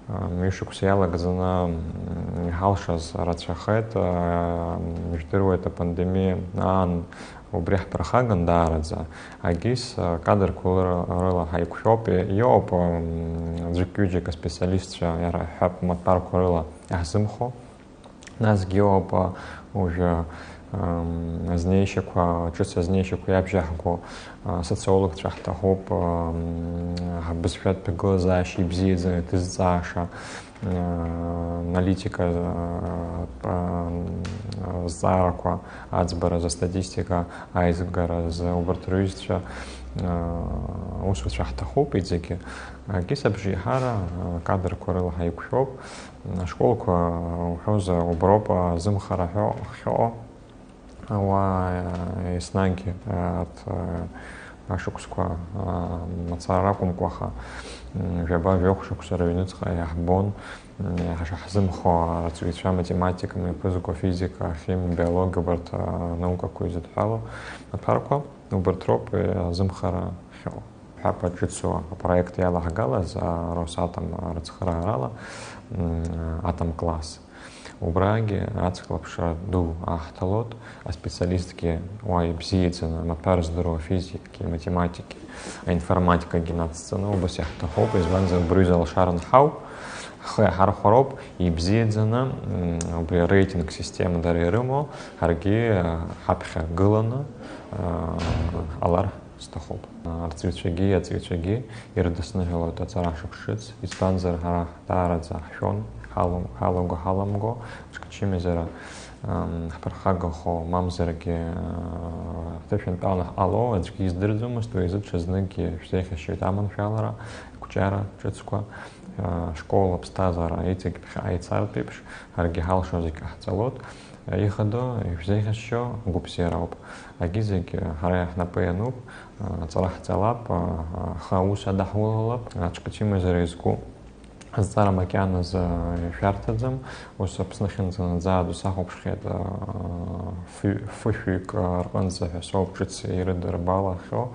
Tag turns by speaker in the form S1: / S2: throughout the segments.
S1: Мишукс ялагазана галшаз рацахет междурует пандемия ан убрех прахаган дарадза агис кадр кулыра хайкшопе йоп джикюджика специалистша яра хап матпар курыла ахзымхо нас геопа уже знейщиква чувство знейщику я бжахго социолог трахтахоп безфет пеглаза шибзидзе тызаша аналитика зараква ацбара за статистика айзгара за убартруистша усу трахтахоп идзеки кисабжихара кадр курыл хайкшоп школку хоза убропа зымхара хо ва снанки от ашуксква мацаракум кваха жаба вёхшукса равенецха яхбон хашахзымхо рацуитша математика физика физика химия биология барт наука куизетхало парко убертроп зымхара хё хапа чицо проект ялагала за Росатом рацхарала атом класс Убраги ацклапша ду ахталот, а специалистки уай бзиецена матпар здорово физики, математики, а информатика генацена область ахтахоп изванза брюзал шарн хау хархороп и бзиецена при рейтинг системы дари рымо харги хапха гылана алар стахоп. Арцвичаги ирдасна галот ацарашук шиц изванза хара тарадза хшон халамго, чимезера пархагахо мамзерги тефен паунах ало, эджги издырдзумус, то изучи знаки всех щитаман фялара, кучара чецква, школа обстазара, этик айцартипш, аргихал шозик ахцалот, ихадо и всех еще гупсерауп, агизики харех напеянуп, царах цалап, хауса дахулалап, чимезера изку. Зарам океана за фяртадзам, у собственно хинзан за дусахопшхет фуфик рванза сообщицы и рыдербала хо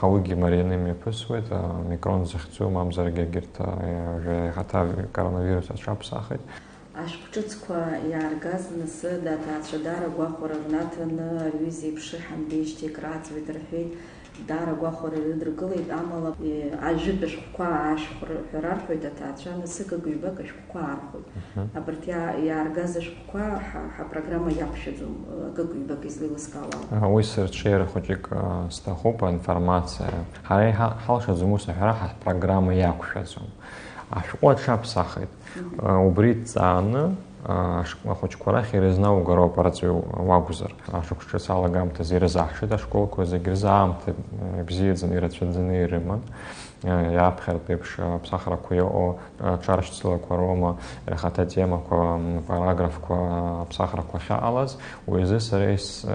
S1: хауги маринами писует микрон захцу мамзарге гирта уже хата коронавирус отшапсахать.
S2: Аш пчуцква яргаз нсы дата чудара гвахоравнатана рюзи пшихан бишти крац витерфей дара гвахора рыдргылит амала ажибеш ква аш хурарфой дата чана сыка гуйбакаш ква архой абртя яргазеш ква ха программа япшизум гуйбак излилскала
S1: ой серчер хотик стахопа информация харай халшазумуса хара программа япшизум аш отшап сахит убрит цана хоч корах ирезна угоро операцию вагузер ашук чесала гамта зирзахши да школку загрзам те бзиедзен ирацведзен иреман я пхерпепш псахара куё чаршцла корома хата тема ко параграф ко псахара ко шаалаз уизес рейс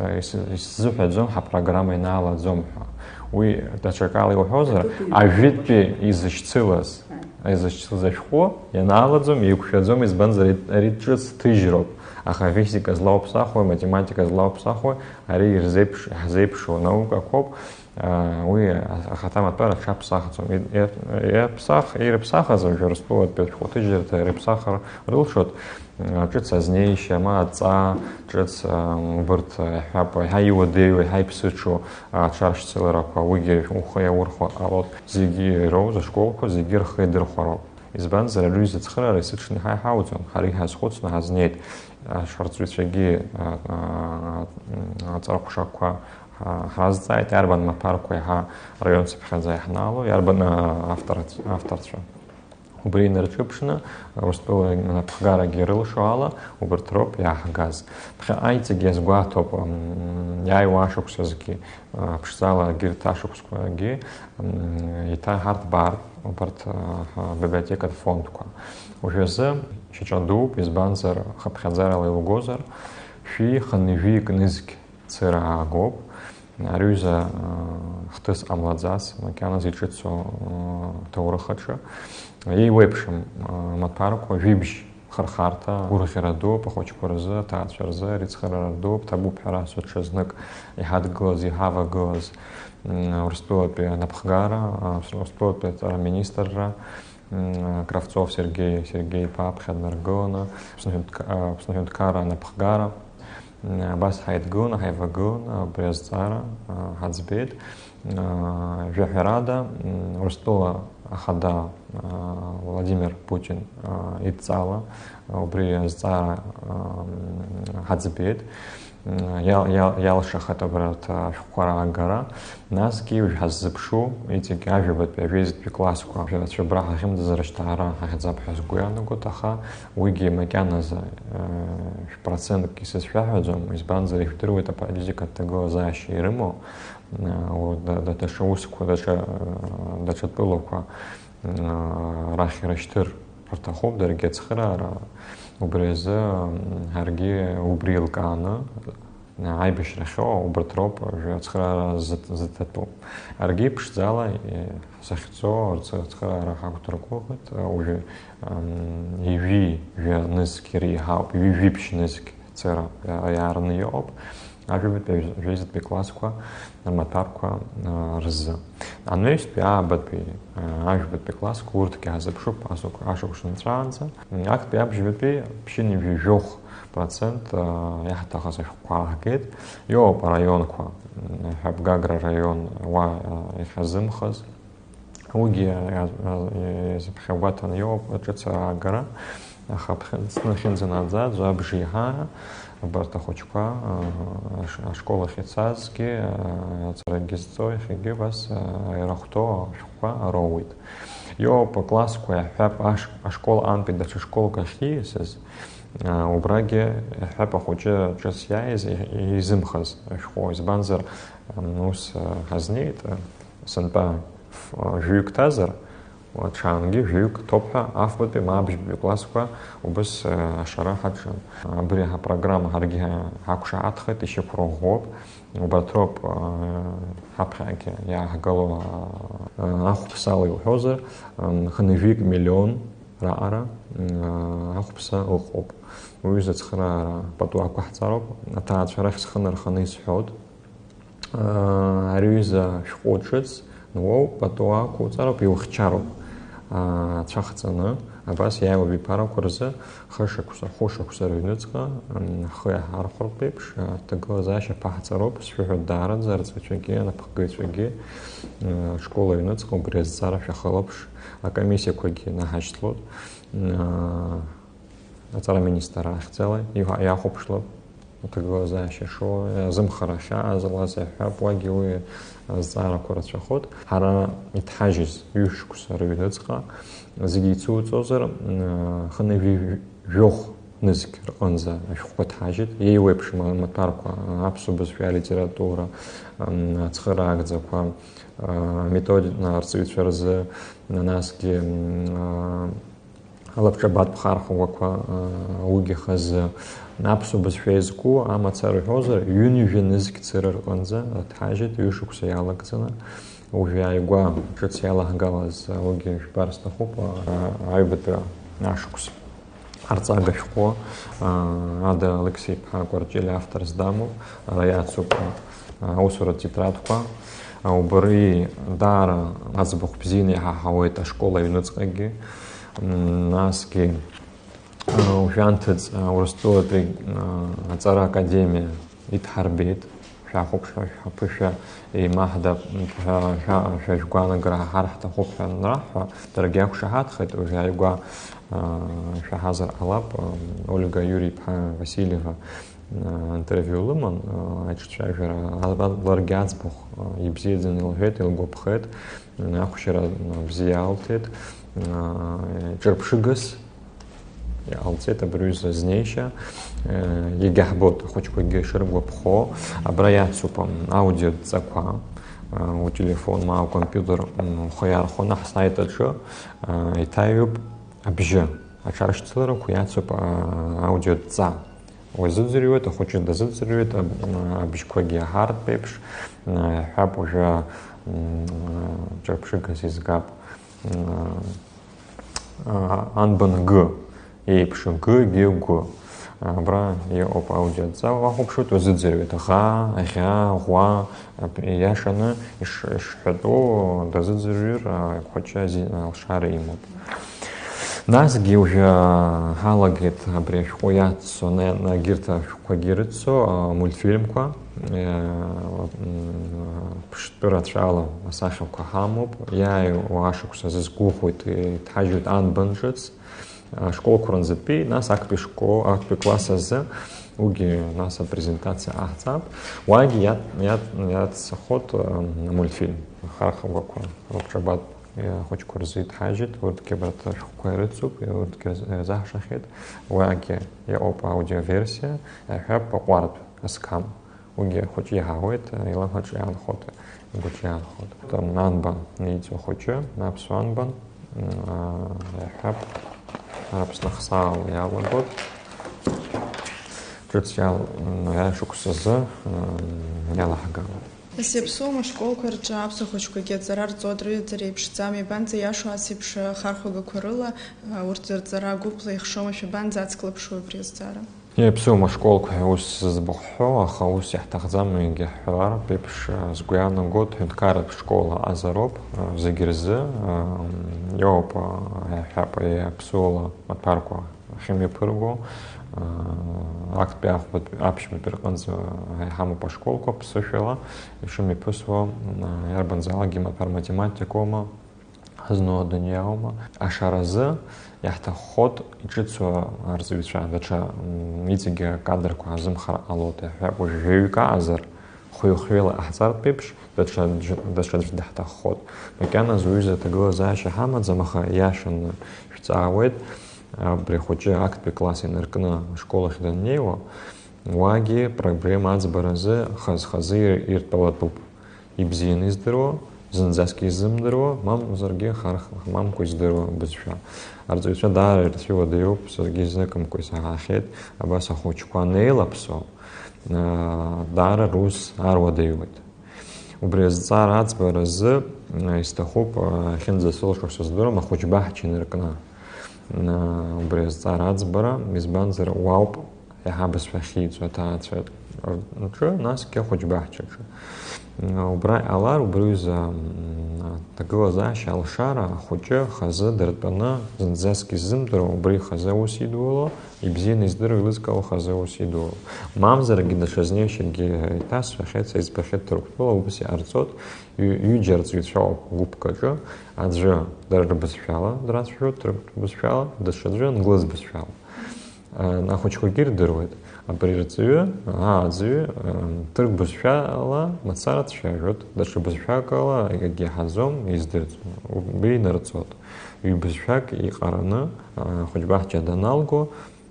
S1: зуфедзом ха программа инала зомха уи дачакали ухозер а витпи изчцилас изачхо яналадзом и кушадзом из банза ритчус тыжроп аха физика злаупсахой математика злаупсахой ари рзепшу наука коп уи ахатам атпара шапсахацом и псах и репсахазом же расплод петхот тыжерта репсахар рылшот чуца знейща маца чуца бурт хапа хайводею хайпсучу чаршцелера ко уги ухая урхо а вот зиги роза школку зигир хедер хоро избан за рюзит хара ресични хай хаузон хари хас хоцна хазнет шарцвичаги царкушаква хаззайт ярбан мапарку ха район сепхазайхнало ярбан авторча Убринер чупшина, успела на пхгара герыл шуала, убертроп яхгаз. Айти гез гуатоп, я и вашук созги, пшзала гирташук скуаги, и та хартбар, уберт библиотека фондку. Уже за чичандуб из банзер хапхазара левгозер, фи ханви книзки цирагоп, рюза хтыс амладзас, макяна зичицу таурахача. И вебшим матпарку вибж хархарта урхерадо похоч корза таачарза рицхарадо табу парасо чезнак и хад глаз и хава глаз успела пе напхгара успела пе министра Кравцов Сергей Папхед Мергона, Пснахюнткара Напхгара, Бас Хайдгун, Хайвагун, Брезцара, Хацбет, Вяхерада, Рустова Ахада, Владимир Путин, Ицала, Брезцара, Хацбет, Ялшах это брат Шухара Агара, нас Киев Хаззапшу, эти гаживат визит классику, что браха хим дазраштара, Хазапхаз Гуяну Гутаха, Уиги Макяназа, процент кисес фяхаджам, из банза их вторует апатизика того защи и рымо, да тешауску, да чатпыловка, Рахи Раштыр, Партахов, Даргецхара, Убреза, Харги, Убрилкана, Айбиш Рахо, Убратроп, Жацхара Затату. Арги Пшзала и Сахцо, Цхара Рахакутаркохот, уже Иви, Низкири Хауп, Иви Пшнизк, Цера, Ярный Йоп, а живет везет Бекласку, Матарку, Рз. А ну есть пиабатпи, а живет Бекласку, Уртки Азапшу, Пасук, Ашукшин Транса, а пиаб живет пи, Пшини Вижох. Процент я хатахас хукагет йо по районку хабгагра район ва ихазымхаз уги запхаватан йо почца агара хабхенцнахинзанадза забжиха бартахочка школа хицазки царагизцой хигибас айрахто шука роуит йо по классику я хаб школа анпид да школа кашхисез у Браги хапа хоче час я из имхаз шо из банзер нус хазнит санпа жюк тазер вот шанги жюк топха афбе мабж классика убас ашара хаджан бреха программа харги хакуша атхат еще прогоп убатроп хапхаке я гало ахпсал хозер хневик миллион раара ахпса охоп ويزت خرارة بطوع كحترب أتعاد شرخ خنر خنيس حود عريزة شقوتشتس نوو بطوع كوترب يوخشارب تشخصنا بس يا وبي بارا كرزة خوش كسر ينتقى خويا هارخور بيبش تقول زاش بحترب سفيه الدارة زارت وجهي أنا بقيت وجهي شكولا ينتقى بريز زارف يخلبش комиссия كوجي نهشتلود Цара министра ахцела, я хопшло, это глаза шо, замхараша, залазя плагиуе, зара коротшахот, хара итхажиз, юшкуса рюдецка, зигицу цозер, ханеви вёх низк онза, хопатхажит, ей вебшима матарку, абсубус литература, цхарагдзаква, методи на арцвитферзе, на наски, Лапчабат Пхарховаква Угихаз Напсу Басфейзку, Амацар Хозер, Юнивенизк Церерконза, Тхажит, Юшукса Ялакзана, Увиайгуа, Шацияла Галаз, Уги Барстахопа, Айбета Нашукс. Арцагашко, Ада Алексей Пхакварчили, автор Сдамов, Раяцука, Усура Тетрадка, Убри Дара, Азбух Пзини, Хахауэта школа Юнуцкаги, Наски Ушантец Урстуатри Цара Академия Итхарбит Шахопша Хапыша и Махда Шашгуана Грахархта Хопша Нрахва Дорогих Шахатхат уже Айгуа Шахазар Алап Ольга Юрий Васильева интервью Лыман Айччайжера Ларгацбух Ибзидзен Илгет Илгопхет Нахушера Бзиалтет Черпшигас, Алцета Брюза Знейша, Егахбот, Хочко Гешерго Пхо, Абраяцупа, аудио Цаква, у телефон, мау компьютер, Хоярхонах сайта Джо, Итаюб Абжа, а Чаршцлера Хуяцупа аудио Ца. Ой, задзерюет, хочет да задзерюет, Абжква Геахард Пепш, Хаб уже Черпшигас из Габ. Анбан Г, Эйпш Г, Г, абра иҟоуп аудиоҵа уахәаԥшуеит уазыӡырҩуеит ӷа, ӷьа, ӷәа иашаны ишҳәатәу дазыӡырҩыр хәыҷы алшара имоуп. Насгьы уже ҳалагеит абри ашәҟәы иаццо, егьырҭ ашәҟәқәагьы ирыццо мультфильмқәа ԥштәы рацәала асахьақәа ҳамоуп. Иааиуа ашықәс азы сгәыӷуеит, иҭҳажьуеит анбан ҿыц ашколқәа рынӡатәи, нас актәи класс азы уигьы нас апрезентациа аҳҵап. Уаагьы иаццахот мультфильм хархагәақәа рыбҿабат хәыҷқәа рзы иҭҳажьит, урҭгьы абарҭ ашәҟәқәа ирыцуп, урҭгьы ирзаҳшахьеит. Уаагьы иҟоуп аудиоверсиа, иаҳҳәап аҟәаратә асқам. Уигьы хәыҷы иаҳауеит, илымҳаҿы иаанхоит, игәаҿы иаанхоит. Анбан ииҵо хәыҷы, аԥсуа анбан, иаҳҳәап Аԥсны ахсаала иалагот. Ҿыц иашықәс азы иалаҳгалоит.
S3: Иаԥсуама ашколқәа рҿы аԥсуа хәыҷқәагьы аҵара рҵоит, рыҩаӡара еиԥшӡам, иабанӡаиашоу ас еиԥш хархәагақәа рыла, урҭ рҵара гәыԥла ихшома, шәабанӡа ацклаԥшуа абри азҵаара?
S1: Иаԥсуама ашколқәа ус збыҳәҳәо, аха ус иаҳҭахӡам егьаҳҳәалароуп, еиԥш сгәы иаанагоит ҳәынҭқарратә школа азароуп, зегьы рзы иоуп иаҳҳәап иаԥсуала маҭәарқәа ахьымҩаԥырго, актәи аԥшьбатәи рҟынӡа иҳамоуп ашколқәа ԥсышәала, ишымҩаԥысуа иарбанзаалакгьы маҭәар математикоума, ҳазну адуниаума, ашаразы иаҳҭаххот иҿыцуа арҵаҩцәа, даҽа иҵегьы акадрқәа азымхар ҟалоит, иаҳҳәап жәаҩык аҟазар, хәҩы-хәҩыла ҟаҳҵартә еиԥш, даҽаӡәы даҳҭаххот. Макьаназ уҩыза аҭагылазаашьа ҳамаӡам, аха иашаны шәҵаауеит, абри хәыҷы актәи класс инаркны ашколахь даннеиуа, уаагьы проблема аӡбаразы хаз-хазы иртәалатәуп. Ибзианы издыруа, зынӡаск изымдыруа, мамзаргьы мамкәа издыруа бызшәа. Арҵаҩцәа даара ирцәыуадаҩуп, саргьы изныкымкәа исаҳахьеит, абас ахәыҷқәа анеилаԥсо, даара рус аруадаҩуеит. Убри азҵаара аӡбаразы исҭахуп ахьынӡасылшо сыздырам ахәыҷ баҳча инаркны. Убри азҵаара аӡбара, избанзар уауп иаҳа бызшәа ахьиҵо аҭаацәа рҿы, насгьы ахәыҷ баҳчаҿы. Убра иҟалар, убриазы аҭагылазаашьа алшара ахәыҷы хазы дыртәаны зынӡаск изымдыруа, убри хазы аус идуало, ибзианы издыруа илызкало хазы аус идуало. Мамзаргьы даҽазнеишьагьы иҭасҳәахьеит, са избахьеит Ҭырқәтәыла, убас иҟарҵоит, ҩыџьа арҵаҩцәоуп гәыԥкаҿы, аӡәы дара рбызшәала драцәажәоит, Ҭырқәтәы бызшәала, даҽаӡәы англыз бызшәала. Ахәыҷқәагьы ирдыруеит. Абри рҵаҩы, аӡәы ҭырк бызшәала мацара дцәажәоит, даҽа бызшәак ала иаҳаӡом, издырӡом, убри инарҵоит. Ҩ-бызшәак иҟараны ахәыҷ баҳча даналго,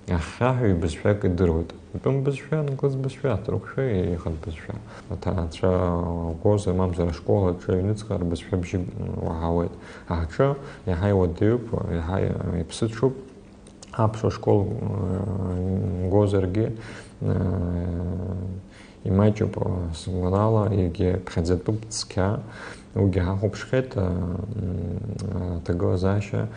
S1: ахьхьаҳәа ҩ-бызшәак идыруеит. Атәым бызшәа, англыз бызшәа, ҭырқәшәа, ихатә бызшәа. Аҭаацәа гоза мамзар ашколаҿы аҩныҵҟа рбызшәа бжьы уаҳауеит. Аҳаҿы иаҳа иуадаҩуп, иаҳа иԥсыҽуп. Аԥсуа школ гозаргьы имаҷуп сгәанала, егьи ԥхьаӡатәуп цқьа, уигьы ҳахәаԥшхьеит аҭагылазаашьа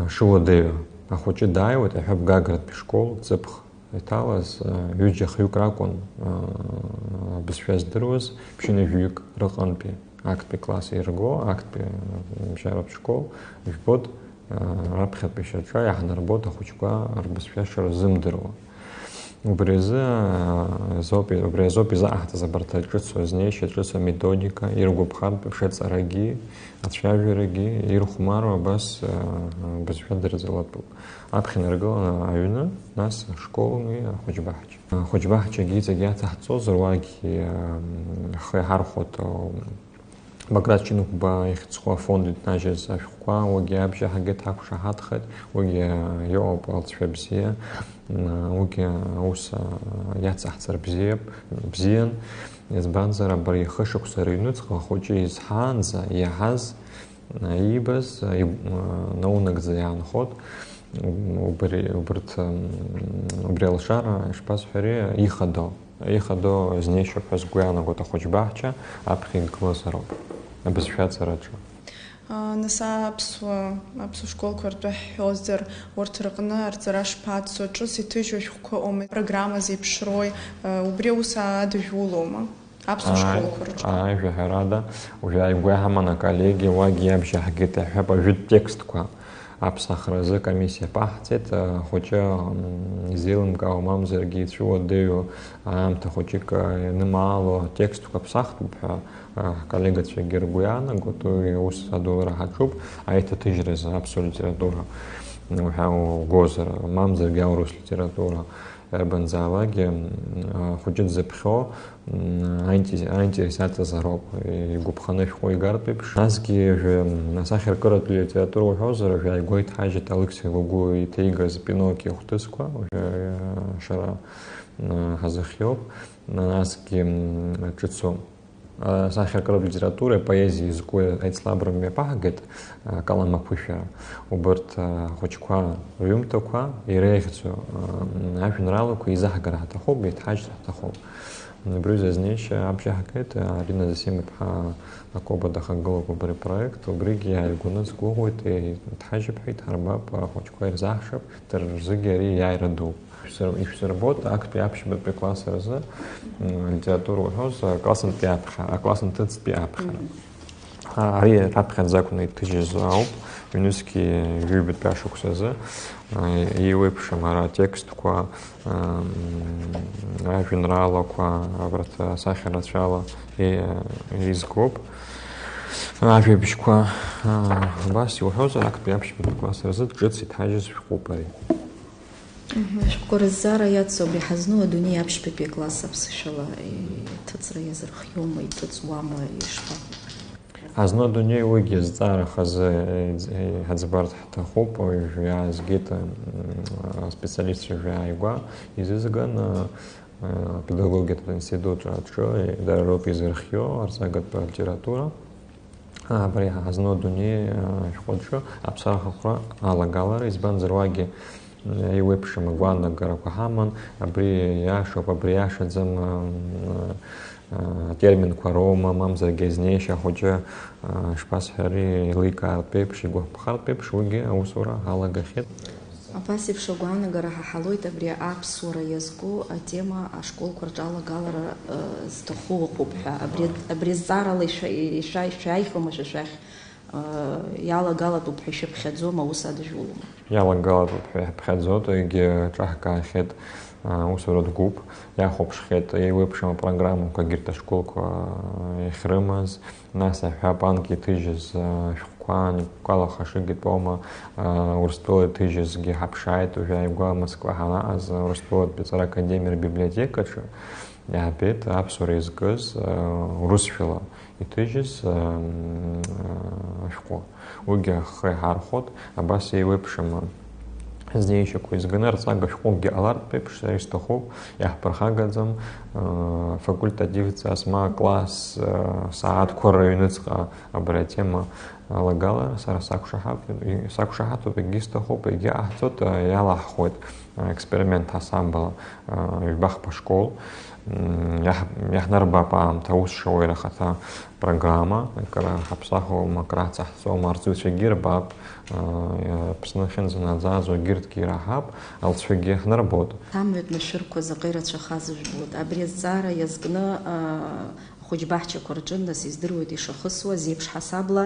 S1: шыуадаҩу. Ахәыҷы дааиуеит, иаҳәап Гагратәи школ, ҵыԥх иҭалаз, ҩыџьа хҩык ракәын бызшәа здыруаз, ԥшьыны жәҩык рыҟантәи актәи класс ирго, актәи мчаратә школ, жәбот раԥхьатәи шьаҿа иаҳнарбот ахәыҷқәа рбызшәа шырзымдыруа. Убри азоуп изааҳҭыз абарҭ аҿыцу азнеишьа, аҿыцу аметодика, иргәаԥхартә шеҵарагьы, ацәажәарагьы ирхәмаруа абас бызшәа дырзалатәуп. Аԥхьа инаргыланы аҩны, нас ашколгьы ахәыҷ баҳча. Ахәыҷ баҳчагьы иҵегь иаҭаҳҵозар, уаагьы ҳхы иҳархәот Баграт Чинукба ихьӡқәа афонд иҭнажьыз ашәҟәқәа, уигьы абжьаҳагеит, ҳақәшаҳаҭхеит, уигьы иоуп алҵшәа бзиа, уигьы аус иаҵаҳҵар бзиан, избанзар абри ихышықәса рыҩнуҵҟа ахәыҷы изҳаанӡа иаҳаз, иибаз, наунагӡа иаанхот, убри алшара ишԥасҳәари, ихадо знеишьоуп ҳәа сгәы иаанагоит ахәыҷ баҳча, аԥхьа инкылозароуп. Абызшәа ацараҿы.
S3: Нас аԥсуа школқәа ртәы ҳҳәозар, урҭ рҟны арҵара шԥацо, ҿыц иҭыжьу шәҟәқәа ыҟоума, программа зеиԥшрои, убри аус аадыжәулоума? Аԥсуа школқәа рҿы.
S1: Ажәаҳәарада, уажәы ааигәа иҳаман аколлеги, уагьы иабжьаҳгеит аҳәап ажәытә текстқәа. Аԥсахразы комиссиа ԥаҳҵеит, хәыҷы изеилымкаауа мамзаргьы ицәыуадаҩу аамҭа хәыҷык инымаало текстқәа ԥсахтәуп ҳәа ҳколлегацәагьы ргәы иаанагоит, уи аус адулара ҳаҿуп аиҭаҭыжьразы аԥсуа литература уҳәа угозар, мамзаргьы аурыс литература иарбанзаалакгьы хәыҷы дзыԥхьо аинтересациазароуп, игәаԥханы ашәҟәы игартә еиԥш. Насгьы асахьаркыратә литература уҳәозар, ааигәа иҭҳажьит Алықьса Гәыгәы иҭеигаз Пиноккио хәҭысқәа, шара ҳазыхиоуп. Насгьы ҿыцу асахьаркыратә литература, апоезиа изку аицлабра мҩаԥаҳгеит акаламаԥышәара. Убарҭ ахәыҷқәа рҩымҭақәа иреиӷьӡоу ажәеинраалақәа еизаҳгара ҳаҭахуп, еиҭҳажьра ҳаҭахуп. Убри зазнеишь абжьаҳгеит Арина Засим-иԥҳа акоба дахагылоуп убри апроект, убригьы иааигәаны сгәыӷуеит, иҭҳажьып ҳәа иҭҳарбап, ахәыҷқәа ирзаҳшап, дара рзыгьы ари иааира дуп. Ишәсырбот актәи аԥшьбатәи класс рзы литература уҳәоз аклассынтә ҭыҵтәи аԥхьара. Ари раԥхьаӡа акәны иҭыжьыз ауп, ҩнызқьи ҩҩбатәи ашықәсазы еиуеиԥшым ара атекстқәа, ажәеинраалақәа, абарҭ асахьарацәала еизгоуп. Ажәабжьқәа абас иуҳәозар, актәи аԥшьбатәи класс рзы ҿыц иҭҳажьыз шәҟәуп ари.
S2: Шәҟәқәа рызҵаара иацу абри ҳазну адунеи аԥшьбатәи класс аԥсышәала иҭыҵра иазырхиоума, иҭыҵуама, ишԥа?
S1: Ҳазну адунеи уигьы азҵаара хазы ҳаӡбарц ҳҭахуп, иаазгеит специалистцәа ааигәа изызган педагогиатә институт аҿы дара роуп изырхио арҵагатә литература. Абри ҳазну адунеи ашәҟәаҿы аԥсарахақәа алагалара, избанзар уагьы еиуеиԥшым агәаанагарақәа ҳаман, абри иашоуп, абри иашаӡам атерминқәа роума, мамзаргьы азнеишьа ахәыҷы шԥасҳәари, еиликаартә еиԥш, игәаԥхартә еиԥш, уигьы аусура алагахьеит.
S2: Абас еиԥш агәаанагара ҳаҳалоит абри аԥсуара иазку атема ашколқәа рҿы алагалара зҭаху ыҟоуп ҳәа. Абри азҵаарала ишәааихома шәахь иалагалатәуп ҳәа ишәыԥхьаӡома, ус адыжәулома?
S1: Иалагалатәуп ҳәа иҳаԥхьаӡоит, егьи ҿаҳкаахьеит усуратә гәыԥ, иахәаԥшхьеит еиуеиԥшым апрограммақәагьы рҭ ашколқәа иахьрымаз, нас аҳәап анкьа иҭыжьыз ашәҟәқәа Никәала Хашыгитәоума Урыстәыла иҭыжьызгьы ҳаԥшааит, уажәы ааигәа Москва ҳанаҟаз Урыстәылатәи Ҵара Академиа рбиблиотекаҿы иаҳбеит аԥсуара изкыз урысшәала иҭыжьыз ашәҟәы. Уигьы ахы иҳархәот, абас еиуеиԥшым азнеишьақәа изганы арҵага шәҟәыкгьы ҟалартә еиԥш сара исҭахуп, иаҳԥырхагаӡам, факультативҵас ма класс сааҭқәа рыҩныҵҟа абри атема алагалара сара сақәшаҳаҭуп, егьи исҭахуп, егьи аҳҭоит, иалаҳхуеит експеримент ҳасамбла ҩба-хԥа школ. Иаҳнарбап аамҭа аус шауеира ахаҭа программа, ҳаԥсахуама, краҳҵаҳҵома, арҵаҩцәагьы ирбап, Аԥсны ахьынӡанаӡааз егьырҭгьы ираҳап, алҵшәагьы иаҳнарбот.
S2: Амҩатә машәырқәа заҟа ирацәахаз жәбоит. Абри азҵаара иазкны ахәыҷ баҳчақәа рҿы нас издыруеит ишахысуаз еиԥш ҳасабла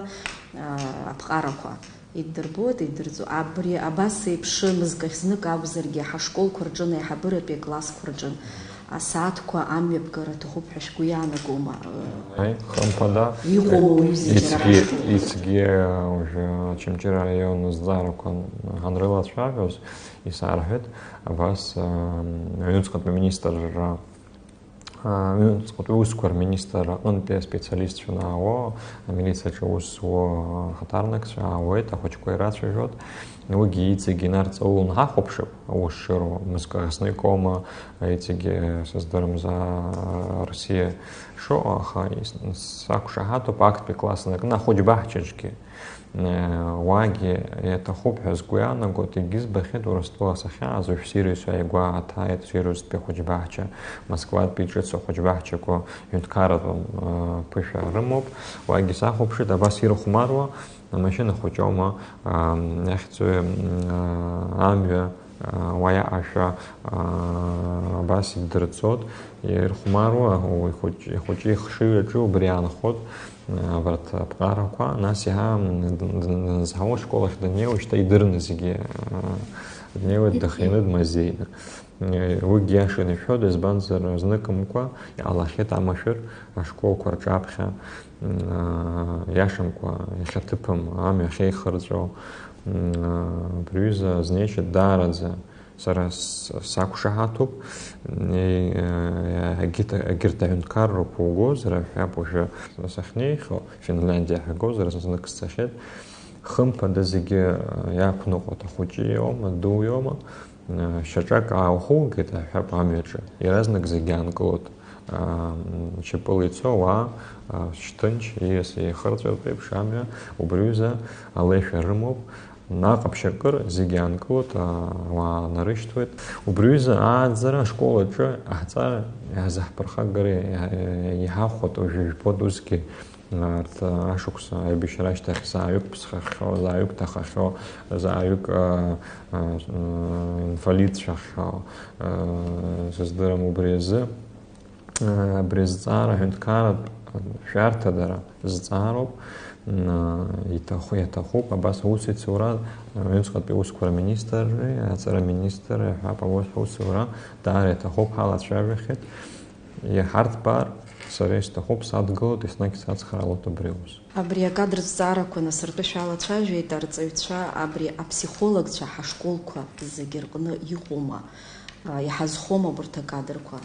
S2: аԥҟарақәа. Иддырбоит, иддырӡо. Абри абас еиԥш мызкахь знык акәзаргьы ҳашколқәа рҿы, аиҳабыратәи аклассқәа рҿы асааҭқәа амҩаԥгара аҭахуп ҳәа шәгәы иаанагома?
S1: Хымԥада иҵегьы Очамчыра араион азҵаарақәа ҳанрылацәажәоз исаарҳәеит, абас аҩнуҵҟатәи аминистрра аҩнуҵҟатәи усқәа рминистр аҟынтәи аспециалистцәа наауо, амилициаҿы аус зуо ахаҭарнакцәа аауеит, ахәыҷқәа ирацәажәот. Уигьы иҵегьы инарҵауланы ҳахәаԥшып аус шыруа, мызкахь зны икоума, иҵегьы сыздырам за Россиа шоуа, аха сақәшаҳаҭуп актәи класс анакны ахәыҷ баҳчаҿгьы уагьы иаҭахуп ҳәа згәы иаанагоит, егьи збахьеит Урыстәыла сахьааз ушәсируҩцәа ааигәа ааҭааит сируистәи ахәыҷ баҳча, Москватәи ҿыц ахәыҷ баҳчақәа ҳәынҭқарратә ԥышәа рымоуп, уагьы сахәаԥшит, абас ирыхәмаруа амашина хәыҷоума иахьӡои амҩа уаиаҟашәа абас иддырҵот, ирхәмаруа ихәыҷы ихшыҩаҿы убри аанхот абарҭ аԥҟарақәа, нас иаҳа данзҳауа ашколахь даннеиуа шьҭа идырны зегьы днеиуеит дахианы дмазеины. Уигьы иашаны ишәоит, избанзар зныкымкәа иҟалахьеит амашәыр ашколқәа рҿаԥхьа иашамкәа иахьаҭыԥым амҩа ахьеихырҵәо абриҩыза знеишьа даараӡа сара сақәшаҳаҭуп, егьырҭ аҳәынҭқаррақәа угозар аҳәап уажәы сахьнеихо Финляндиа ҳагозар знык сцахьеит, хымԥада зегьы иақәныҟәоит, ахәыҷы иоума, ду иоума, шьаҿак ааухугеит аҳәап амҩаҿы, иаразнак зегьы аанкылот. Шьапыла ицо ауаа шьҭынч ииаса еихырҵәартә еиԥш амҩа убриҩыза алеишәа рымоуп, наҟ аԥшьакыр зегьы аанкылот, ауаа нарышьҭуеит. Убриҩыза ааӡара ашкол аҿы аҳҵара иаҳзаҳԥырхагара иҳахәот уажәы ижәбоит усгьы арҭ ашықәса аибашьра ашьҭахь зааҩык ԥсхахьоу, зааҩык ҭахахьоу, зааҩык инвалидцәахьоу сыздырам убри азы абри азҵаара аҳәынҭқарратә шәарҭадара зҵаароуп, иҭахуп абас аусеицура аҩныҵҟатәи аусқәа рминистрри аҵара министр иҳәап аусура даара иҭахуп, ҳалацәажәахьеит, иҳарҭбаар сара исҭахуп, садгылоит, еснагь сацхраалоит абри аус.
S2: Абри акадр зҵаарақәа насыртәы шәалацәажәеит, арҵаҩцәа, абри аԥсихологцәа ҳашколқәа зегьы рҟны иҟоума, иҳазхома абарҭ акадрқәа,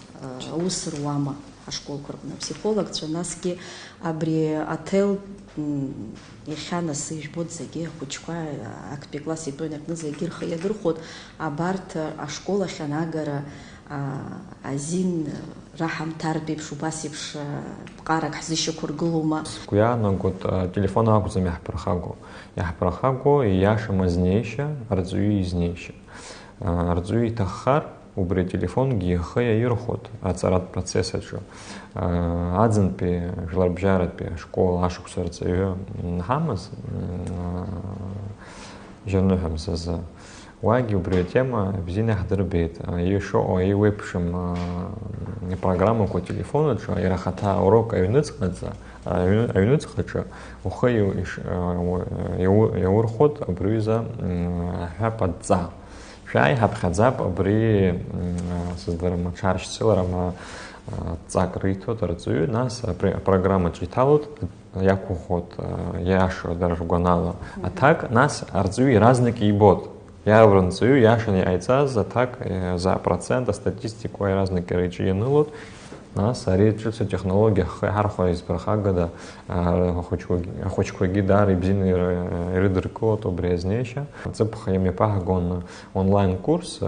S2: аус руама ҳашколқәа рҟны аԥсихологцәа, насгьы абри аҭел иахьа насы ижәбоит зегьы ахәыҷқәа актәи класс итәоу аҟны зегьы рхы иадырхәот, абарҭ ашкол ахь анагара азин раҳамҭартә еиԥш убас еиԥш ԥҟарак ҳзышьақәыргылоума?
S1: Сгәы иаанагоит ателефон акәӡам иаҳԥырхаго ииашам азнеишьа, арҵаҩы изнеишьа. Арҵаҩы иҭаххар убри ателефонгьы ихы иаирхәот аҵаратә процесс аҿы. Аӡынтәи жәларбжьаратәи ашкол ашықәса арҵаҩы ҳамаз џьарныҳәамз азы уагьы убри атема бзианы иаҳдырбеит. Ишыҟоу еиуеиԥшым ипрограммақәа ателефон аҿы ирахаҭа аурок аҩнуҵҟаҿы ухы иаурхәот абриҩыза аҳәап адҵа. Шәааи ҳаԥхьаӡап абри сыздырам аҽааршьцыларам адҵак риҭот арҵаҩы, нас апрограммаҿы иҭалот, иақәыӷәӷәот иашо дара ргәанала аҭак, нас арҵаҩы иаразнак ибот. Иара арҵаҩы иашаны иҟаиҵаз аҭак за процент астатистика иаразнак иара иҿы ианылот, нас ари ҿыц атехнологиа ҳархәара изԥырхагада ахәыҷқәагьы даара ибзианы ирыдыркылот убри азнеишьа. Аҵыԥха имҩаԥаҳгон онлайн курс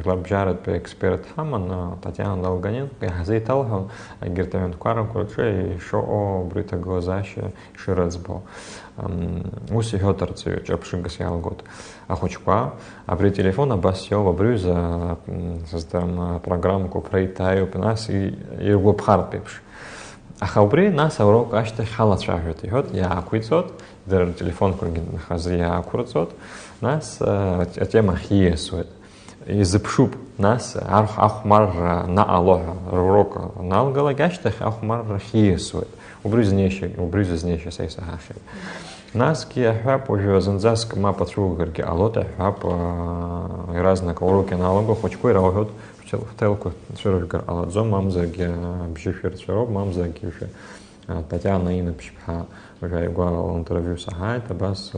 S1: жәларбжьаратәи експерт ҳаман Татьяна Долганенко, иаҳзеиҭалҳәон егьырҭ аҳәынҭқаррақәа рҿы ишыҟоу убри аҭагылазаашьа ишырыӡбо. Ус иҳәот арҵаҩы, ҿырԥшыгас иаалгот. Ахәыҷқәа абри ателефон абас иоуп, абриҩыза сыздырам апрограммақәа ԥреиҭааиуп, нас иргәаԥхартә еиԥш. Аха убри нас аурок ашьҭахь ҳалацәажәоит, иҳәот, иаақәиҵот, дара ртелефонқәагьы хазы иаақәырҵот, нас атема хииасуеит. Изыԥшуп, нас ахәмарра наҟало ҳәа рурок аналгалак ашьҭахь ахәмарра хииасуеит. Убриҩыза знеишьа са исаҳахьеит. Насгьы аҳәап уажәы зынӡаск мап ацәугаргьы ҟалот, аҳәап иаразнак аурок ианалаго ахәыҷқәа ирауҳәот ҳҭелқәа цәырыргар ҟалаӡом, мамзаргьы бжьы шәырцәароуп, мамзаргьы Татьяна Инаԥшь-ԥҳа ааигәа интервиу саҳааит, абас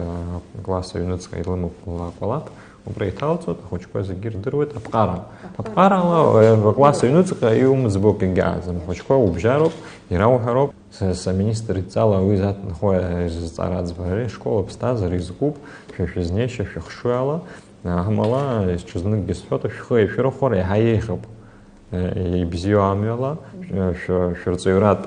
S1: класс аҩныҵҟа илымоуп лакәалап, убри иҭалҵот, ахәыҷқәа зегьы ирдыруеит аԥҟарала класс аҩныҵҟа иумӡбоуп егьааӡам, ахәыҷқәа убжьароуп, ирауҳәароуп. Саминистр идҵала уи заҭнахуа изҵаара аӡбареи ашкол аԥсҭазаара изкуп, шәызнеишьа шәыхшыҩ ала, амала ҽызныкгьы сҳәот, шәхы еишәырхәар иаҳа еиӷьуп ибзиоу амҩала, шәырҵаҩратә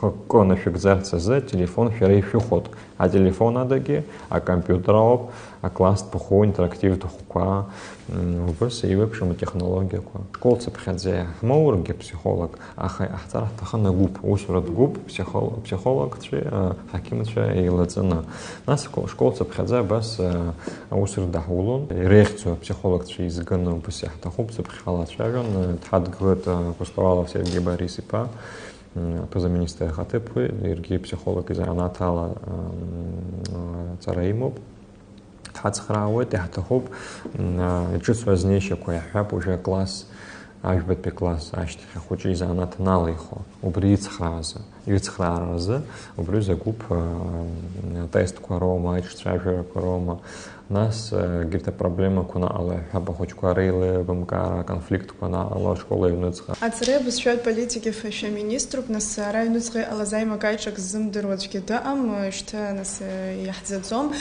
S1: хаккона фикзация за телефон ферейфихот. А телефон адаги, а компьютеров, а класс поху интерактив тухука, выборся и выпшему технологию. Школ цепхадзе маурги психолог, ахтар тахана губ, усурат губ, психолог, хаким и лацена. Нас школ цепхадзе бас усур дахулун, реакцию психолог из гана псих тахуб цепхала чавен, тхадгвет Пустовалов Сергей Борисипа, позаминистр Хатепы, Иргей психолог из Анатала Цараимов. Хацхраует, Яхтахуб, чуть вознейший кое-хаб уже класс, альбетпи класс, аштих, хочу из Анатанала ихо, убри цхраза, юцхраза, убри загуб тест корома, айчтражер корома. Нас говорит проблема куна але хаба хоч куарилы бамкара конфликт куна але школа юнуцха.
S3: А царе бесчет политики феминиструп нас райнуцхе але займа кайчак зымдырвачки даам что нас яхзацом.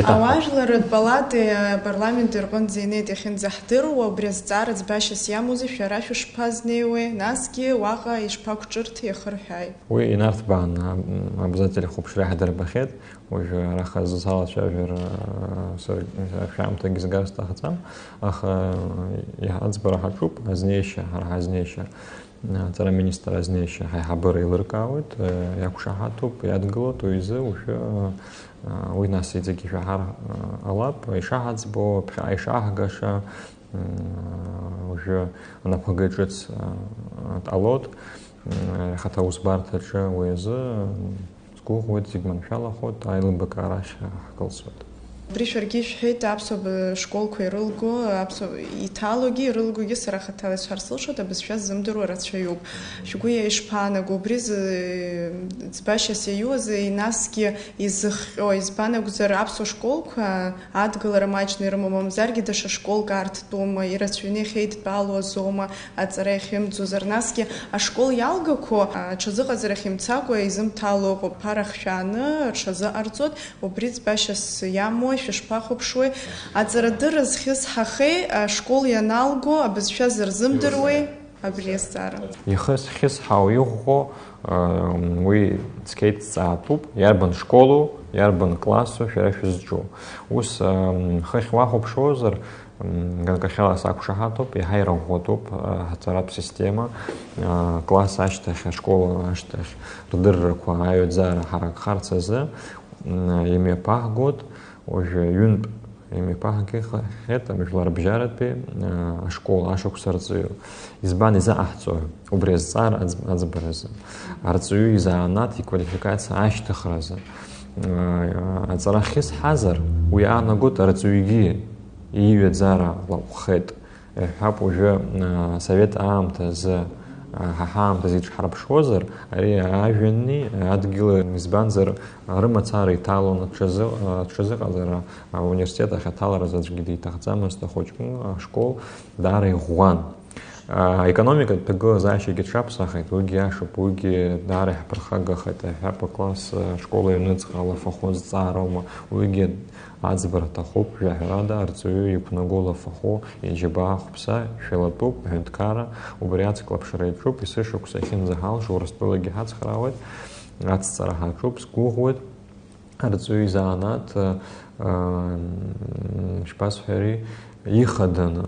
S3: А важлар палаты парламент иргон зейнет яхин захтыру брезцарц башес ямузи ферафи шпазнеуе наски ваха ишпакчырт яхырхай.
S1: Уи инарт бан обязательно хубшрах дербахет. Уже раха зазала чавер шамта гизгаста хацам, ах я отзбара хачуп, азнейша, азнейша, цара министр азнейша, хайхабыр илыркаут, якушахатуп, ядгло, то из уже у нас языки шахар алап, и шахацбо, айшахгаша, уже она погачец алот, хата узбартача уеза. Кухот зигманшала хот айлы бакараш хакалсот.
S3: Пришвергиш хейт абсоб школку ирылгу, абсоб италоги ирылгу гисарахаталы шарслышо да без сейчас зымдыру рачаюб. Шугуя ишпанагу бриз цбаша союзы и наски из испанагу зар абсо школку адгалара мачный рамомам зарги даша школка арт дома и рачуне хейт пало зома ацарехим зузарнаски а школ ялгако чазыга зарахим цагу изым талого парахшаны чазы арцот обриз баша ямо шпахопшуй, а царадыр зхис хахей школ яналго, а без сейчас зрзымдыруй, а брестара.
S1: Ихс хис хауюхо, уи скейт цаатуб, ярбан школу, ярбан классу, ферафизджу. Ус хахвахопшозер, ганкахела сакушахатуб, и хайрахотуб, хацараб система, класс аштах, школа аштах, рдыр куают зара харакхарцезе, имя пахгод, уже юн ими пахакеха это между арбжаратпи школа ашок сарцую избан за ахцою убрезцар азбреза арцую за анат и квалификация аштахраза ацарахис хазар уяна год арцуиги и юзара лахет хап уже совет амта за хахам тазич харбшозер ари ажени адгил избанзер рымацары талон чазы казара университета хатала разажгиди тахцамас тахочку школ дары гуан экономика тг заши гитшап сахайт уги ашуп уги дары прхага хата хапа класс школы юнцхала фахоз царома уги азбар тахоп жахрада арцую ипнагола фахо и жиба хупса шелатуп генткара убряц клапшрейчуп и сышук сахин загал журстыла гихац храват аццарахачуп скугует арцую заанат шпасфери ихадана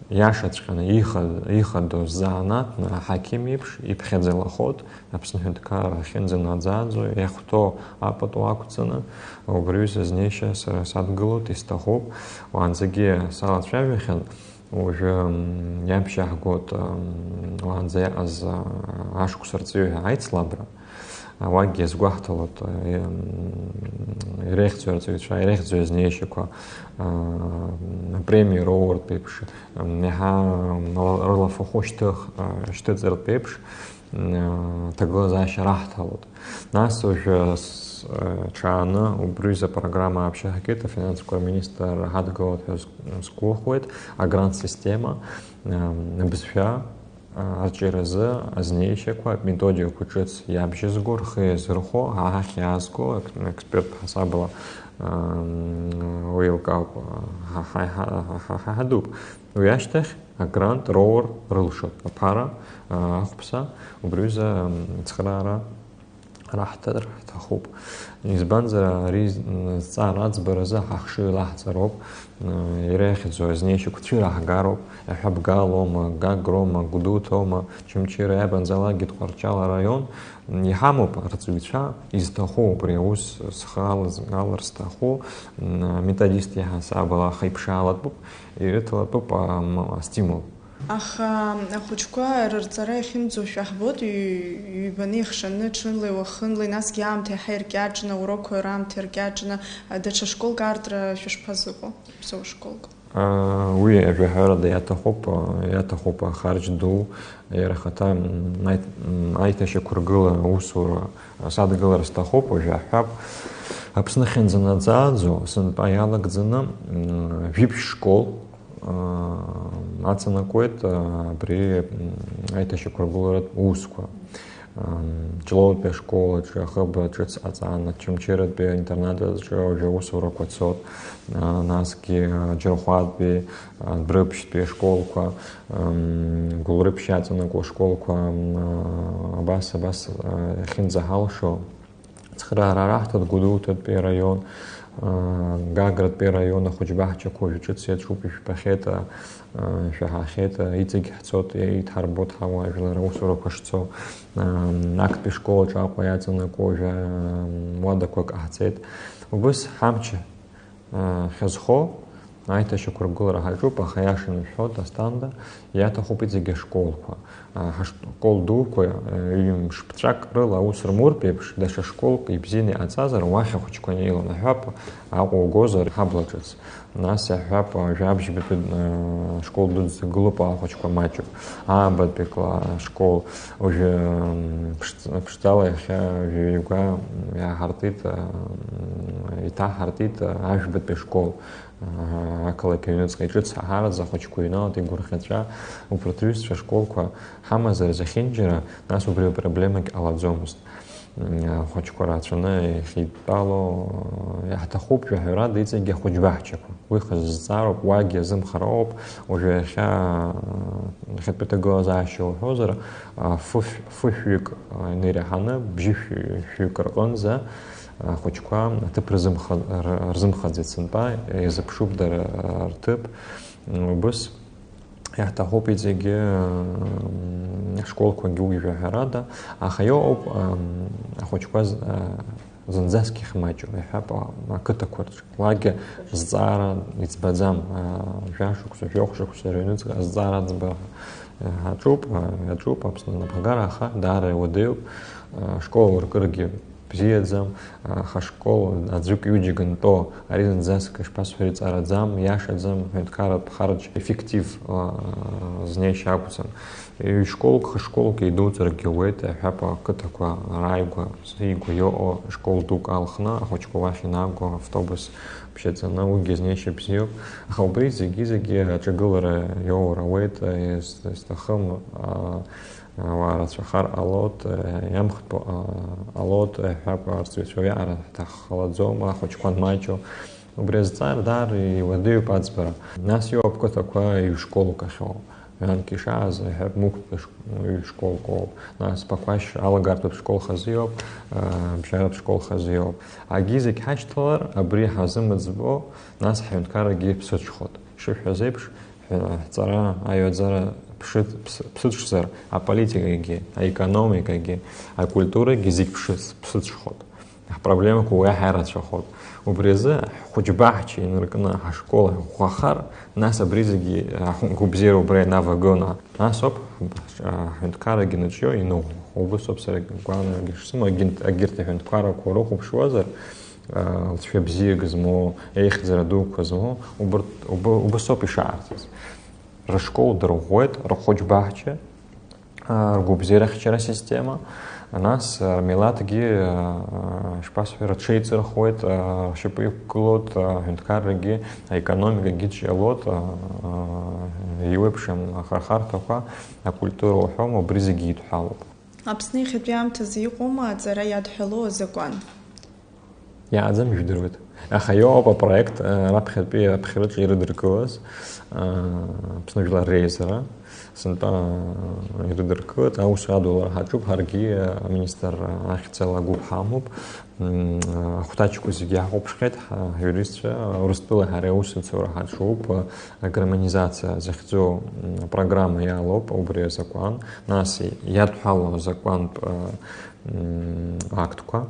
S1: яшачкана ихаду заанат на хакимипш и пхедзелахот абснхенткара хензенадзадзу яхто апату акуцена убрюз знейша садглот истахоп ванзаге салатшавихен уже ямшах год ванзе аз ашку сарцию айцлабра ваги сгвахталот реакцию знейшико премию Ровард пепш неха ролафохоштых штецер пепш тогда зашарахталот нас уже чана убрюза программа общахакета финансовый министр хадгот скохует агрант система безфя через азнейшеква методику учиться ябжизгур хезрхо ахязго эксперт хасабла уилкап хадуб уяштех агрант роур рылшот апара ахпса убрюза цхрара рахтадр тахуб избанза риз царац бараза хахши лахцароб ирехизо знешик чирахгароb хабгалома гагрома гудутома чимчире банзала гитқарчала район нихамоп арцвича из таху приус схал галар стаху методист я сабала хайпшалат бу и это по стимул
S3: Аха ахучка рцара химзу шахбот и банихшаны чынлы вахынлы нас гямте хайркячна урок рамте ркячна дача школка артра шушпазуко со школка
S1: Oui, je höre det jättehoppa харжду ярахата айташе кургыла усура садгыла растахопа жахап апснахен занадзадзо сын паялагдзына вип школ ацанакоет при айташе кургыла усква Члоут бе школа, чахаба, чец ацана, чимчерет бе интернета, уже усура квацот, наски, джерхуат бе, брыпщ бе школка, гулрыпщаться на ко школка, абас хинзахал шо, цхрарарах тот гуду тот бе район, гаград бе района, хоч бахча ко, чец сет шупиш пахета, шахахета, ицег хцот, итхарбот хава, жлера усура кашцо, акт пешкола чаква яцена кожа мода как ахцет убыс хамче хазхо айта шукургул рахажу по хаяшин шот астанда ята хопидзе школка школ дуко им шпчак рыла усрмур пепш даша школка и бзини ацазар ваха хочконила на хапа аго гозар хаблачец нас я хапа жабж бит школ дудз глупа хочко мачу бат пекла школ уже пштала я юга я хартит и та хартит аж бит школ акала кенецкая чуть сахара захочку ино ты гурхача у протрюсша школка хамаза захинджера нас убрил проблемы аладзомус хочку рацуна хитало я хатахоп я рад идти ге хочбахчаку выход зароб ваги зым хароб уже ша хатпетего защо хозера фуфик нерехана бжификаргонза хочка ты призым хадзецинпа и запшуб дар тып бус я хатахоп идти школку геугия рада ахайо хочка занзаских мачо хапа акыта корч лаге зара ицбадзам жашук сожохшук серенуц зара дзба хачуп абсолютно багараха дары водил школа уркырги бзиедзам хашкол адзук юджиган то аризан заскаш пасферец арадзам яшадзам хенткара харч эффектив знешакусан и школка идут региоэта хапа катаква райгва сигу йо школ дук алхна хочко ваши наго автобус пшеца науги знеше псио хаубризи гизеги чагылара йо равэта из тахам варацхар алот ямхт алот хапа арцвичовя ара тахаладзома хочкон мачо убрезцар дар и воды пацбара нас йо обко таква и в школу кашо Янки шаз, хеп мук школку, нас покваш алагард школ хазиоп, бшараб школ хазиоп. А гизик хашталар, абри хазым дзбо, нас хюнткара ги псучхот. Шиф хазепш, цара айодзара псучзар, а политика ги, а экономика ги, а культура гизик псучхот. Проблема куя хайрат шахот. Убрезе хочбахчи ныркна школа хахар нас обрезги губзеру бре на вагона нас оп хенткара гиночо и ну обусоп сэр главное гишсмо агирте хенткара коро хубшвазар лчебзигзмо эхзраду козмо убусоп ишартис рашкол дорогоет рохочбахчи губзерах чера система нас милатги шпасфера чейцер ходит шипы клот хенткарги экономика гичелот юепшем хархар таха а культуру хомо бризигит халоп
S3: Апсны хитвям тазиquma цара ядхло закон
S1: Я азам ждырвет Ахайоба проект рапхетби пхирыч ирыдыркылыз пснужла рейзера сынта ирыдыркылыз аусадулар хачуб харги министр ахицела губ хамуб хутачку зигяхуб шхет юрист урыстыла хареусы цура хачуб гармонизация захцу программы ялоп убре закон нас ядхало закон актука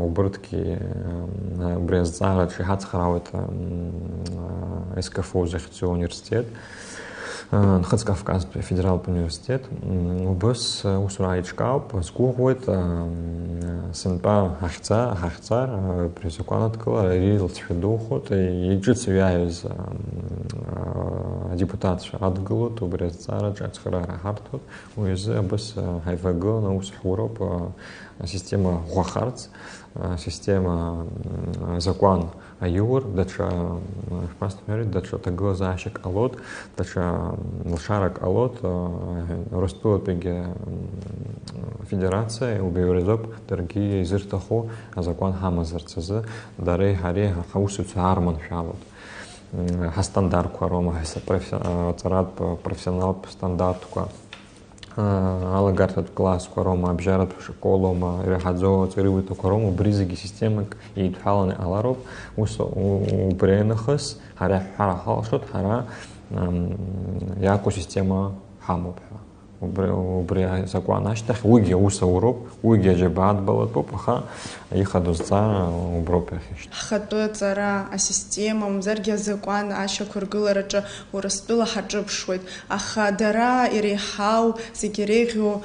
S1: убртки бреззара чихацхараует СКФУ захцу университет Хацкавказский федеральный университет. Убыс усураичкал скугует сынпа хахцар призаконат кала рил цведухот и иджицвяез депутатша адглут убреззара чацхара хартут уез быс хайфагл на усхуроп система хуахарц система закон Аюр, дача шпастмери, дача таглазашек алот, дача лшарак алот, росту пеге федерация, убиоризоп, дорогие изыртаху, а закон хамазарцазы, дарей харе хаусуцу арман шалот. Хастандарку арома, царат профессионал стандартку. Алагартат класс корома обжарат школома рехадзо цирывит корома бризиги системы и тхаланы аларов у бренахас хара халшот хара яко система хамоб убре закуанаштах уги усауроп уги жебат балат попаха ихадузца убропехиш
S3: хату цара а система зарги закуан аша кургылараҿы урыстәыла ҳаҿыԥшуеит аха дара иреиҳау зегьы иреиӷьу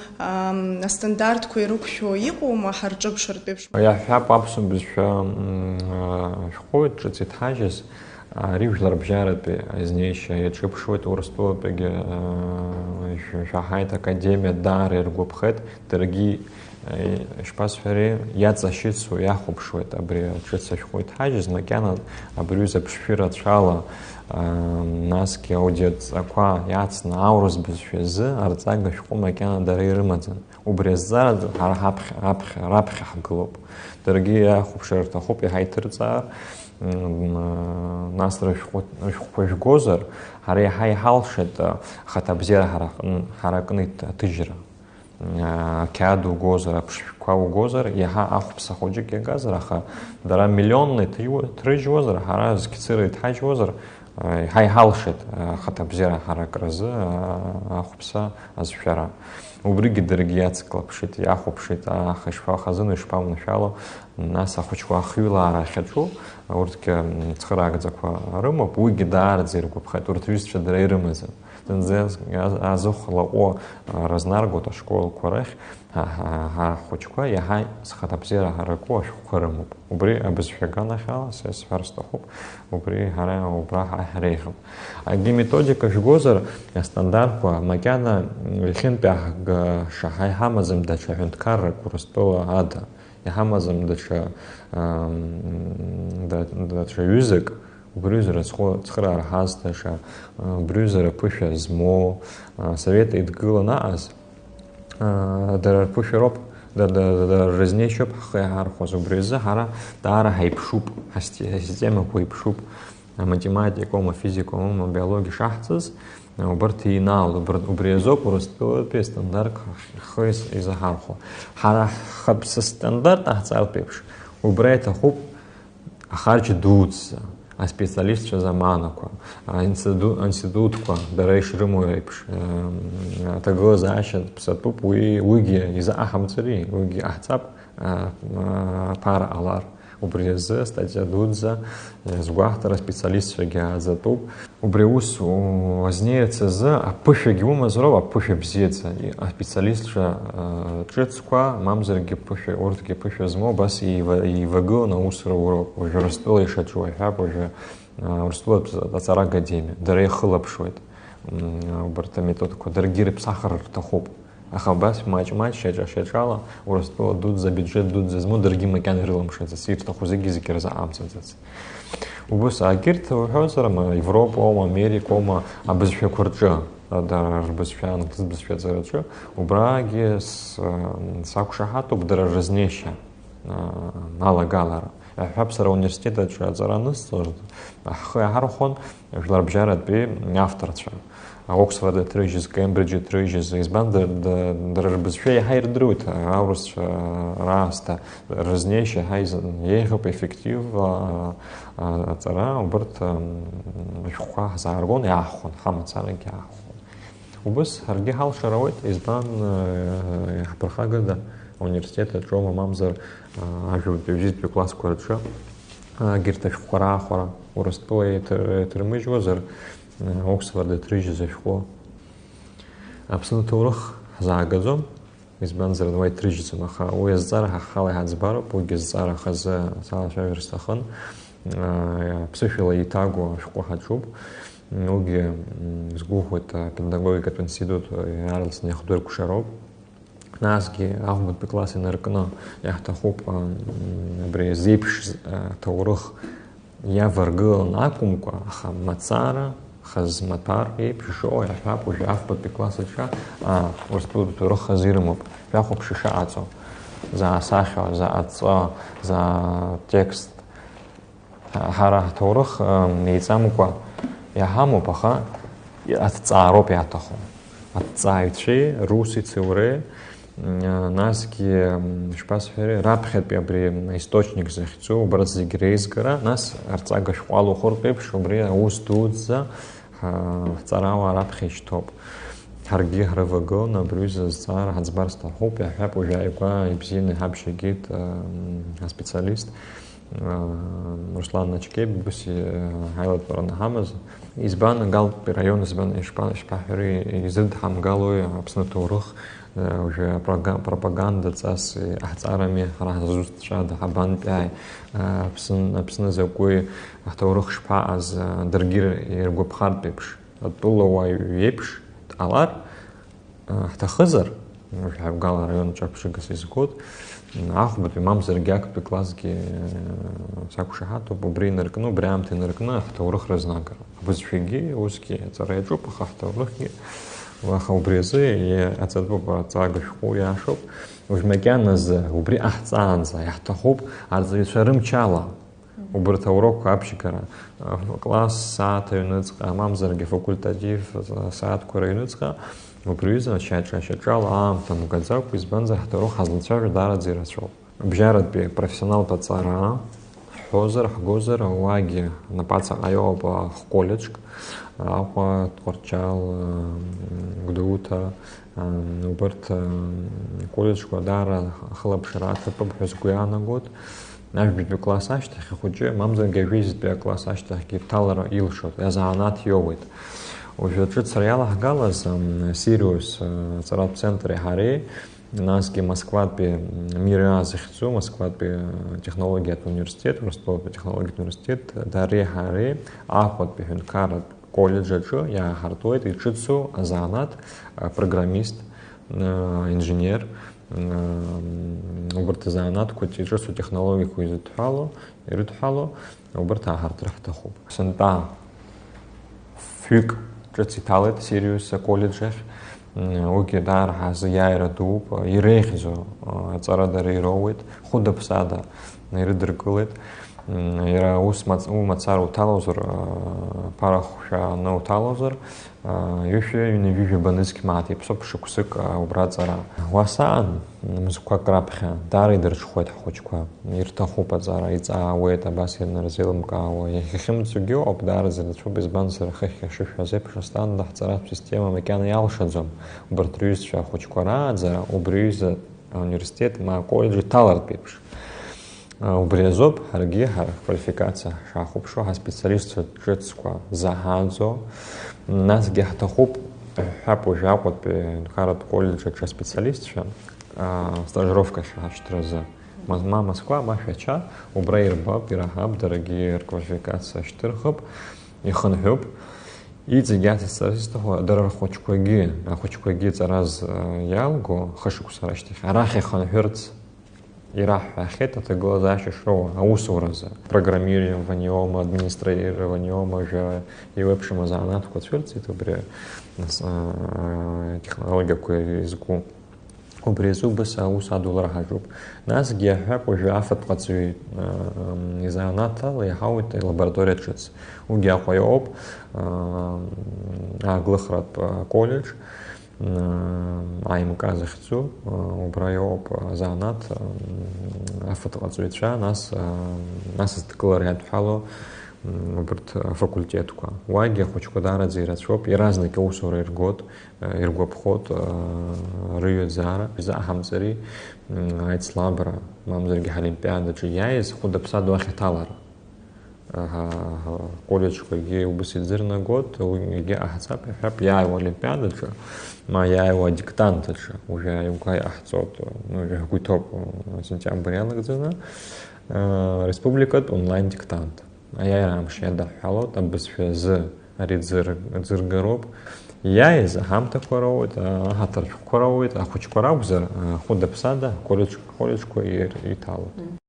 S3: астандартқәа ирықәшәо иҟоума ҳарҿыԥшыртә еиԥш
S1: иаҳҳәап аԥсуа бызшәа шәҟәыҩҩ ҿыц иҭҳажьыз Ривжлар бжаратби изнеишьа иаҿыԥшуеит урыстәылатәигьы шәаҳаит академиа даара иргәаԥхеит даргьы ишԥасҳәари иаҵашьыцуа иахәаԥшуеит абри ҿыц ашәҟәы иҭҳажьыз макьана абриҩыза ԥшшәыра цәала насгьы аудиоҵақәа иацны аурыс бызшәа азы арҵага ашәҟәы макьана дара ирымаӡан убри азҵаараҿы ҳара раԥхьа ҳгылоуп даргьы иахәаԥшыр рҭахуп иҳаиҭырҵаар нас рышәҟәқәа жәгозар, ҳара иаҳа иҳалшеит хаҭа абзиара ҳара аҟны аҭыжьра. Қьаад угозар, аԥшшәқәа угозар, иаҳа ахәԥса хәыҷык иагазар, аха дара миллионны иҭрыжьуазар, ҳара зқьцыра иҭҳажьуазар, иаҳа иҳалшеит хаҭа абзиара ҳара акразы ахәԥса азшәара. Убригьы даргьы иацклаԥшит, иахәаԥшит, аха ишԥахазыну, ишԥамнашәало, нас ахәыҷқәа ахҩылаара ахьаҿу, урҭгьы цхыраагӡақәа рымоуп, уигьы даараӡа иргәаԥхеит, урҭ рҩызцәа дара ирымазан. Зынӡа азыхәлаҟәы разнаргоит ашколқәа рахь ҳахәыҷқәа иаҳа зхаҭа абзиара ҳараку ашәҟәқәа рымоуп. Убри абызшәаганахьала сара сҳәар сҭахуп, убри ҳара убра ҳреиӷьуп. Акгьы методика жәгозар, астандартқәа макьана иахьынтәи иҳамаӡам даҽа ҳәынҭқаррак Урыстәыла ада, иҳамаӡам даҽа ҩызак убриҩызара цхыраара ҳазҭаша, убриҩызара ԥышәа змоу, совет идгылан аҟаз, дара рԥышәароуп, дара рызнеишьоуп ҳхы иаархәаз, убри азы ҳара даара ҳаиԥшуп, ҳасистемақәа иԥшуп, математикоума, физикоума, биологиа шаҳҵаз, убарҭ еинаалоуп, убри азоуп Урыстәылатәи стандарт ҳхы изаҳархәо. Ҳара ҳхатәы стандарт ҟаҳҵартә еиԥш, убра иҭахуп ахарџь дуӡӡа. Аспециалистцәа заманақәа, аинститутқәа дара ишрымоу еиԥш аҭагылазаашьа ԥсатәуп, уигьы изаҳамҵари, уигьы ҟаҳҵап ԥара ҟалар. Убри азы статиа дуӡӡа згәаҳҭара аспециалистцәагьы ааӡатәуп. Убри аус уазнеирц азы аԥышәагьы умазароуп, аԥышәа бзиаӡа, аспециалистцәа ҿыцқәа, мамзаргьы урҭгьы ԥышәа змоу, убас еивагыланы аусура уроуп. Уажәы Урыстәыла ишаҿу аҳәап, уажәы Урыстәылатәи аҵара академиа, дара ихылаԥшуеит убарҭ аметодқәа, даргьы ирыԥсахыр рҭахуп. Аха абас маҷ-маҷ шьаҿа-шьаҿала Урыстәыла дуӡӡа, бюджет дуӡӡа змоу даргьы макьана ирыламшаӡац, ирҭаху зегьы ирзаҟамҵаӡац. Убас егьырҭ уҳәозар, Европоума, Америкоума абызшәақәа рҿы, дара рбызшәа, англыз бызшәаҵараҿы, убрагьы сақәшаҳаҭуп дара рызнеишьа алагалара. Хабсара университета Зараныс, Хархон, Жларбжарат би авторца. Оксфорд трижис, Кембридж трижис, избан дербезфей хайрдрут, аурус раста, разнейший хайз ехоп эффектив цара, уберт шуха зааргон яхон, хамацаренки яхон. Убыс харги хал шаравит избан прохагада университета Джома Мамзар ажу визит класс квартша гирташ хора урастой термижозер Оксфорд трижи зашхо абсолютно урах загазом избан зар давай трижи маха уездара хахала хазбара пугезара хаза салаша верстахан психила итагу шхо хачуб ноги сгухот педагогика институт Арлс нехдор кушароб Насги авмут беклассе наркно яхтахоп брезипш таурах я варгал накумка хамацара хазматар и пришел я шап уже авмут беклассе ша урстуд турах хазирмов яхоп шишаацо за сахо за отца за текст хара таурах нейцамуква я хаму паха отцароп ятахо отцаичи руси цуре Наски шпасфере рабхет биабри источник захицу браззи грейзгара нас арцага швалу хорпеп шобри устудза царава рабхештоп харги храваго на брюза цар хацбарста хоп я хап уже ика ипсин хабшигит специалист Руслан Начкеб буси хайлат паранахамаз избан гал район избан шпахери изд хамгалой абсолютно урах уже пропаганда цас ахцарами разустша да хабантай абсолютно закой ахтаурах шпа аз дергир иргубхар пепш отбулова вепш алар ахтахазар гал район чапшигас изгод ахбат имам зергяк пеклазги сакушахату бубри наркну брямты наркна ахтаурах разнагар бузфиги узки царайчу пахтаурахи Ваха убрезы и отцадбуба цагашку яшоп ужмекяназ убри ахцанза яхтахоп арзавишарым чала убрта урок апшикара класс саат юнуцка мамзарги факультатив саат кура юнуцка убриза чачала там газак избанза хтарох хазлчар дарадзирасо бжарат би профессионал пацара хозер хгозер лаги на паца айоба колледж Апа творчал гдута уберт колледж квадара хлопширата побхезгуяна год наш бит класс аштах хуже мамза гавиз бе класс аштах гиталара илшот язанат йовит уже чуть сряла галас Сириус царап центре харе Наски Москва бе мира захцу Москва бе технология университет Ростов технология университет даре харе ахот бе хункар колледжа я хартует и чицу занат программист инженер уберт занат коти чицу технологию изутхало ирутхало уберт хартрахтахуб сента фик чициталет Сириус колледжа Окедар хаз яйратуб ирехзо царадари роуит худапсада нирдыркылет Ира усмац умацару талозер парахша на талозер юше юнивижу баныски мати псопшуксык убрацара васан музыка крапха дары дырчхот хочква ирта хопазара ица уэта басерна разелмка яхим цугио обдар зелчу без бансер хехешуш азепша станда цара система мекана ялшадзом убртрюсча хочквара за убрюза университет ма колледж талар пипш Убрезоб, харги, квалификация шахупшо, специалист чецква заханзо, нас гехтахуп, хапу жапот пе харат колледж специалист, стажировка шахтраза. Мазма Москва, махача, убрейрба, пирахаб, дорогие квалификация штырхаб, и ханхаб. И дзигяти саристо дарахочкоги, ахочкоги зараз ялго, хашуксараштих, арахи ханхерц. Ирах ахет это глаза шоу аусураза программированием администрированием уже и вообще занат в Турции это бре технология языку убри азубас аус адулра ҳаҷуб. Насгьы иаҳҳәап уажәы афатәҟаҵаҩ изаанаҭала иаҳауеит илабораториатә ҿыц. Уигьы Аҟәа иоуп, ааглыхратә коллеџь, АМК захьӡу, убра иоуп азаанаҭ афатәҟаҵаҩцәа, нас изҭагылара иадҳәало убарҭ афакультеҭқәа. Уагьы ахәыҷқәа даараӡа ирацәоуп, иаразнак аусура иргот, иргәаԥхот рыҩаӡара, изааҳамҵари аицлабра, мамзаргьы ҳолимпиадаҿы иааиз хәыда-ԥсада уахь иҭалара. Коллеџьқәагьы убас иӡырнагот, егьи ҟаҳҵап иҳәап, иааиуа олимпиадаҿы, ма иааиуа адиктант аҿы, уажәы ааигәа иҟаҳҵоит, ҳгәы иҭоуп сентиабр иалагӡаны, республикатә онлайн диктант. Аиааира амш иадаҳҳәалоит, абызшәа азы ари ӡыргароуп. Иааиз аҳамҭақәа роуеит, аҳаҭыршәҟәқәа роуеит, ахәыҷқәа ракәзар, хәыда-ԥсада коллеџьқәа иҭалоит.